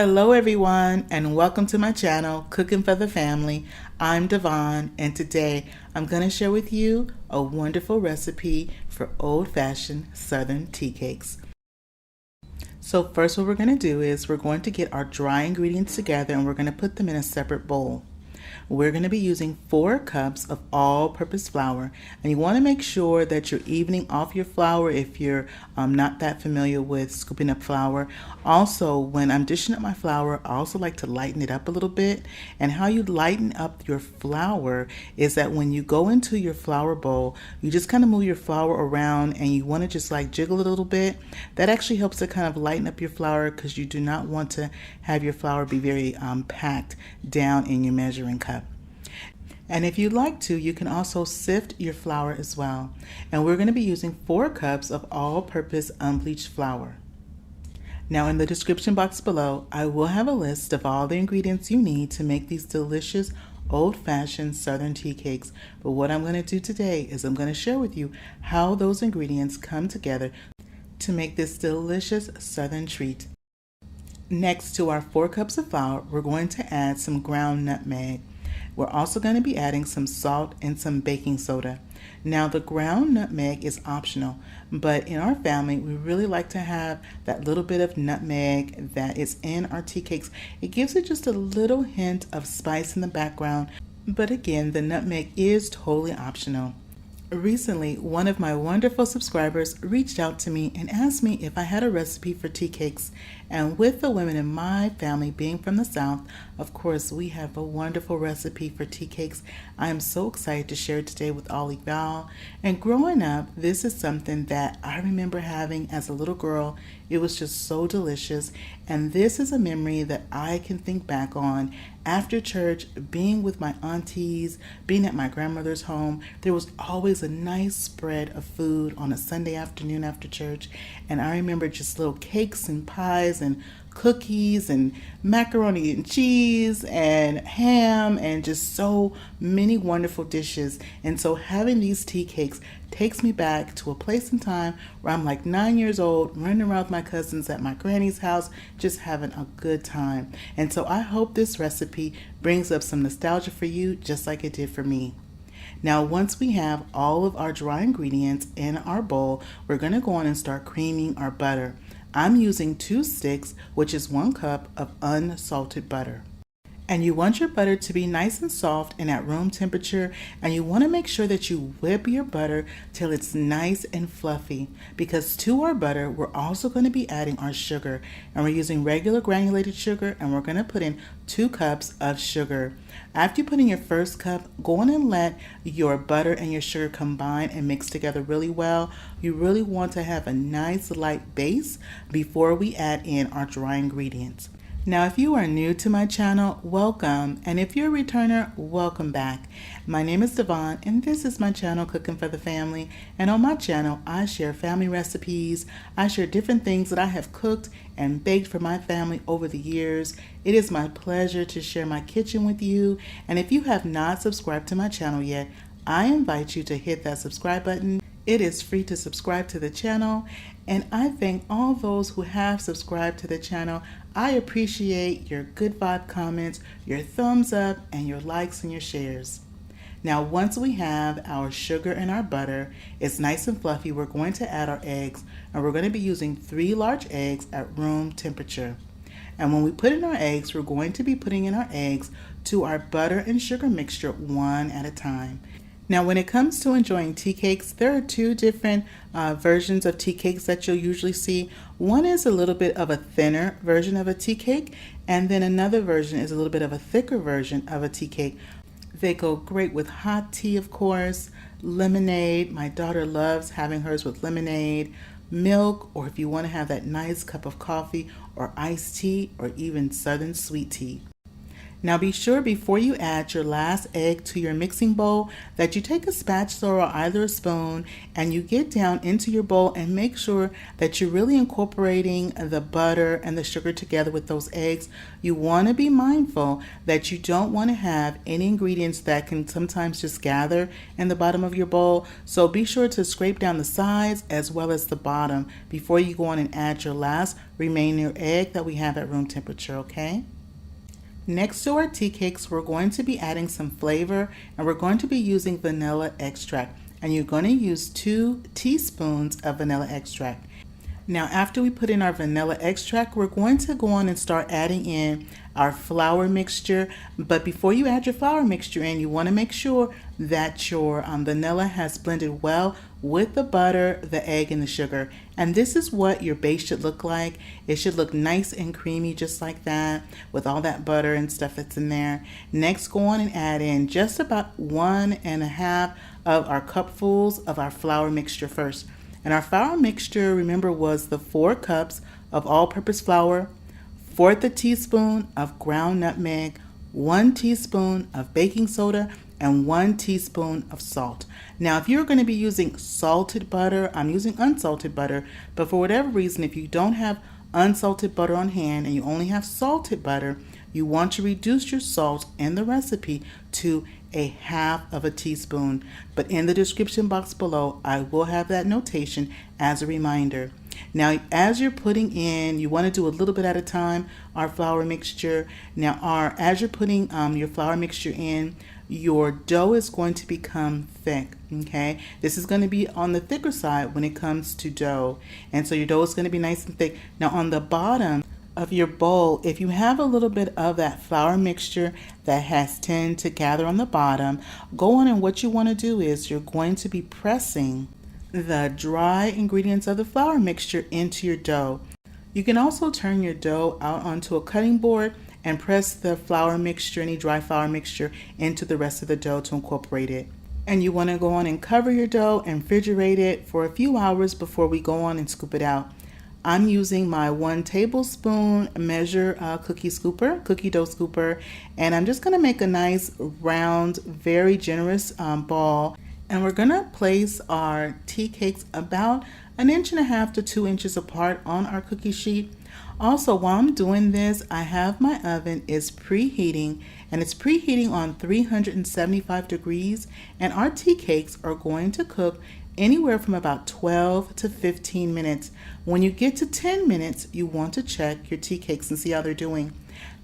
Hello everyone and welcome to my channel, Cooking for the Family. I'm Dyvonne and today I'm going to share with you a wonderful recipe for old-fashioned Southern tea cakes. So first what we're going to do is we're going to get our dry ingredients together and we're going to put them in a separate bowl. We're going to be using 4 cups of all-purpose flour, and you want to make sure that you're evening off your flour if you're not that familiar with scooping up flour. Also, when I'm dishing up my flour, I also like to lighten it up a little bit, and how you lighten up your flour is that when you go into your flour bowl, you just kind of move your flour around and you want to just like jiggle it a little bit. That actually helps to kind of lighten up your flour because you do not want to have your flour be very packed down in your measuring cup. And if you'd like to, you can also sift your flour as well. And we're going to be using 4 cups of all-purpose unbleached flour. Now in the description box below, I will have a list of all the ingredients you need to make these delicious old-fashioned Southern tea cakes. But what I'm going to do today is I'm going to share with you how those ingredients come together to make this delicious Southern treat. Next to our 4 cups of flour, we're going to add some ground nutmeg. We're also going to be adding some salt and some baking soda. Now the ground nutmeg is optional, but in our family we really like to have that little bit of nutmeg that is in our tea cakes. It gives it just a little hint of spice in the background, but again, the nutmeg is totally optional. Recently, one of my wonderful subscribers reached out to me and asked me if I had a recipe for tea cakes. And with the women in my family being from the South, of course, we have a wonderful recipe for tea cakes. I am so excited to share it today with all of y'all. And growing up, this is something that I remember having as a little girl. It was just so delicious. And this is a memory that I can think back on after church, being with my aunties, being at my grandmother's home. There was always a nice spread of food on a Sunday afternoon after church. And I remember just little cakes and pies and cookies and macaroni and cheese and ham and just so many wonderful dishes. And so having these tea cakes takes me back to a place in time where I'm like 9 years old, running around with my cousins at my granny's house, just having a good time. And so I hope this recipe brings up some nostalgia for you, just like it did for me. Now, once we have all of our dry ingredients in our bowl, we're going to go on and start creaming our butter. I'm using 2 sticks, which is 1 cup of unsalted butter. And you want your butter to be nice and soft and at room temperature, and you want to make sure that you whip your butter till it's nice and fluffy, because to our butter we're also going to be adding our sugar, and we're using regular granulated sugar, and we're going to put in 2 cups of sugar. After you put in your first cup, go on and let your butter and your sugar combine and mix together really well. You really want to have a nice light base before we add in our dry ingredients. Now, if you are new to my channel, welcome, and if you're a returner, welcome back. My name is Dyvonne, and this is my channel, Cooking for the Family, and on my channel, I share family recipes. I share different things that I have cooked and baked for my family over the years. It is my pleasure to share my kitchen with you, and if you have not subscribed to my channel yet, I invite you to hit that subscribe button. It is free to subscribe to the channel, and I thank all those who have subscribed to the channel. I appreciate your good vibe comments, your thumbs up, and your likes and your shares. Now, once we have our sugar and our butter, it's nice and fluffy, we're going to add our eggs, and we're going to be using 3 large eggs at room temperature. And when we put in our eggs, we're going to be putting in our eggs to our butter and sugar mixture 1 at a time. Now, when it comes to enjoying tea cakes, there are 2 different versions of tea cakes that you'll usually see. One is a little bit of a thinner version of a tea cake, and then another version is a little bit of a thicker version of a tea cake. They go great with hot tea, of course, lemonade. My daughter loves having hers with lemonade, milk, or if you want to have that nice cup of coffee or iced tea or even Southern sweet tea. Now be sure before you add your last egg to your mixing bowl that you take a spatula or either a spoon and you get down into your bowl and make sure that you're really incorporating the butter and the sugar together with those eggs. You want to be mindful that you don't want to have any ingredients that can sometimes just gather in the bottom of your bowl. So be sure to scrape down the sides as well as the bottom before you go on and add your last remaining egg that we have at room temperature, okay? Next to our tea cakes, we're going to be adding some flavor, and we're going to be using vanilla extract. And you're going to use 2 teaspoons of vanilla extract. Now, after we put in our vanilla extract, we're going to go on and start adding in our flour mixture. But before you add your flour mixture in, you want to make sure that your vanilla has blended well with the butter, the egg, and the sugar. And this is what your base should look like. It should look nice and creamy just like that with all that butter and stuff that's in there. Next, go on and add in just about 1.5 of our cupfuls of our flour mixture first. And our flour mixture, remember, was the 4 cups of all-purpose flour, 1/4 teaspoon of ground nutmeg, 1 teaspoon of baking soda, and 1 teaspoon of salt. Now, if you're going to be using salted butter, I'm using unsalted butter, but for whatever reason, if you don't have unsalted butter on hand and you only have salted butter, you want to reduce your salt in the recipe to 1/2 teaspoon. But in the description box below, I will have that notation as a reminder. Now, as you're putting in, you want to do a little bit at a time, our flour mixture. Now, as you're putting your flour mixture in, your dough is going to become thick, okay? This is going to be on the thicker side when it comes to dough. And so your dough is going to be nice and thick. Now, on the bottom of your bowl, if you have a little bit of that flour mixture that has tend to gather on the bottom, go on, and what you want to do is you're going to be pressing the dry ingredients of the flour mixture into your dough. You can also turn your dough out onto a cutting board and press the flour mixture, any dry flour mixture, into the rest of the dough to incorporate it. And you want to go on and cover your dough and refrigerate it for a few hours before we go on and scoop it out. I'm using my 1 tablespoon measure cookie dough scooper, and I'm just going to make a nice round, very generous ball. And we're going to place our tea cakes about 1.5 to 2 inches apart on our cookie sheet. Also, while I'm doing this, I have my oven is preheating, and it's preheating on 375 degrees, and our tea cakes are going to cook anywhere from about 12 to 15 minutes. When you get to 10 minutes, you want to check your tea cakes and see how they're doing.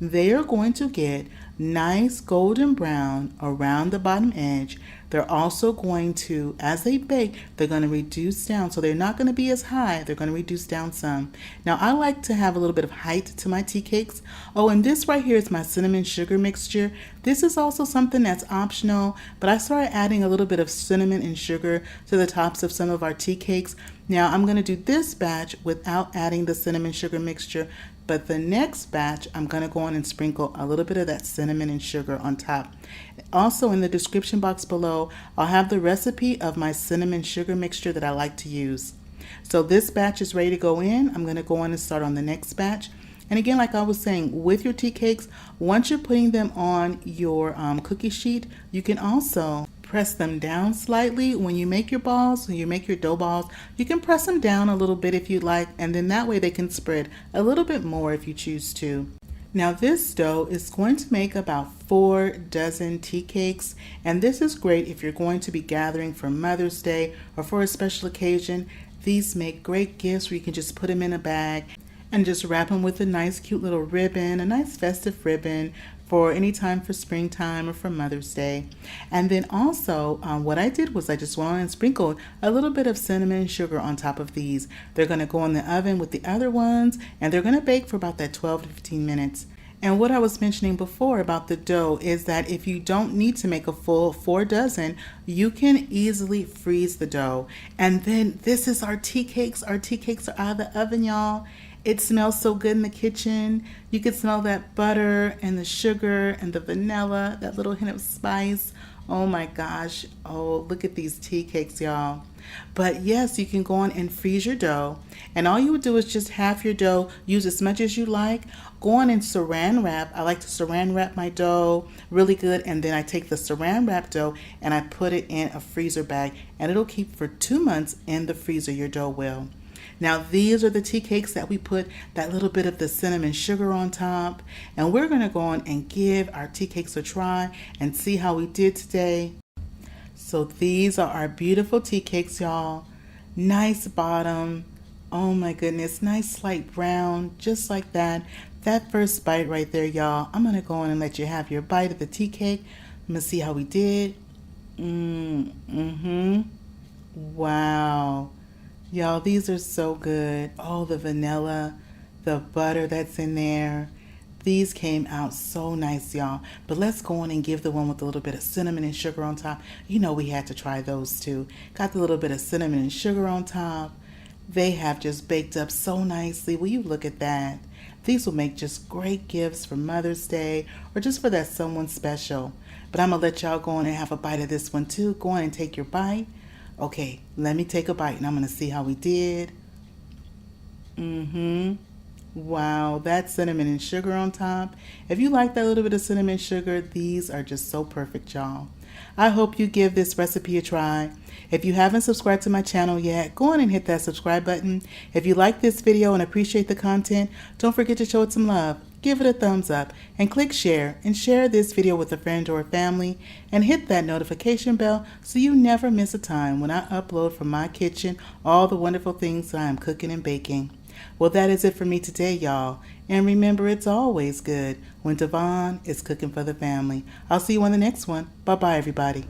They are going to get nice golden brown around the bottom edge. They're also going to, as they bake, they're going to reduce down. So they're not going to be as high. They're going to reduce down some. Now, I like to have a little bit of height to my tea cakes. Oh, and this right here is my cinnamon sugar mixture. This is also something that's optional, but I started adding a little bit of cinnamon and sugar to the tops of some of our tea cakes. Now, I'm going to do this batch without adding the cinnamon sugar mixture, but the next batch, I'm going to go on and sprinkle a little bit of that cinnamon and sugar on top. Also, in the description box below, I'll have the recipe of my cinnamon sugar mixture that I like to use. So this batch is ready to go in. I'm going to go on and start on the next batch. And again, like I was saying, with your tea cakes, once you're putting them on your cookie sheet, you can also press them down slightly. When you make your balls, when you make your dough balls, you can press them down a little bit if you'd like, and then that way they can spread a little bit more if you choose to. Now, this dough is going to make about 4 dozen tea cakes, and this is great if you're going to be gathering for Mother's Day or for a special occasion. These make great gifts where you can just put them in a bag and just wrap them with a nice cute little ribbon, a nice festive ribbon for any time for springtime or for Mother's Day. And then also what I did was I just went on and sprinkled a little bit of cinnamon and sugar on top of these. They're going to go in the oven with the other ones, and they're going to bake for about that 12 to 15 minutes. And what I was mentioning before about the dough is that if you don't need to make a full 4 dozen, you can easily freeze the dough. And then this is our tea cakes. Our tea cakes are out of the oven, y'all. It smells so good in the kitchen. You can smell that butter and the sugar and the vanilla, that little hint of spice. Oh my gosh. Oh, look at these tea cakes, y'all. But yes, you can go on and freeze your dough. And all you would do is just half your dough, use as much as you like. Go on and saran wrap. I like to saran wrap my dough really good. And then I take the saran wrap dough and I put it in a freezer bag. And it'll keep for 2 months in the freezer, your dough will. Now these are the tea cakes that we put that little bit of the cinnamon sugar on top. And we're going to go on and give our tea cakes a try and see how we did today. So these are our beautiful tea cakes, y'all. Nice bottom. Oh my goodness, nice light brown, just like that. That first bite right there, y'all. I'm going to go on and let you have your bite of the tea cake. I'm going to see how we did. Wow. Y'all, these are so good. Oh, the vanilla, the butter that's in there. These came out so nice, y'all. But let's go on and give the one with a little bit of cinnamon and sugar on top. You know we had to try those too. Got the little bit of cinnamon and sugar on top. They have just baked up so nicely. Will you look at that? These will make just great gifts for Mother's Day or just for that someone special. But I'm going to let y'all go on and have a bite of this one too. Go on and take your bite. Okay, let me take a bite and I'm going to see how we did. Wow, that cinnamon and sugar on top. If you like that little bit of cinnamon and sugar, these are just so perfect, y'all. I hope you give this recipe a try. If you haven't subscribed to my channel yet, go on and hit that subscribe button. If you like this video and appreciate the content, don't forget to show it some love. Give it a thumbs up and click share and share this video with a friend or a family and hit that notification bell so you never miss a time when I upload from my kitchen all the wonderful things that I am cooking and baking. Well, that is it for me today, y'all. And remember, it's always good when Dyvonne is cooking for the family. I'll see you on the next one. Bye-bye, everybody.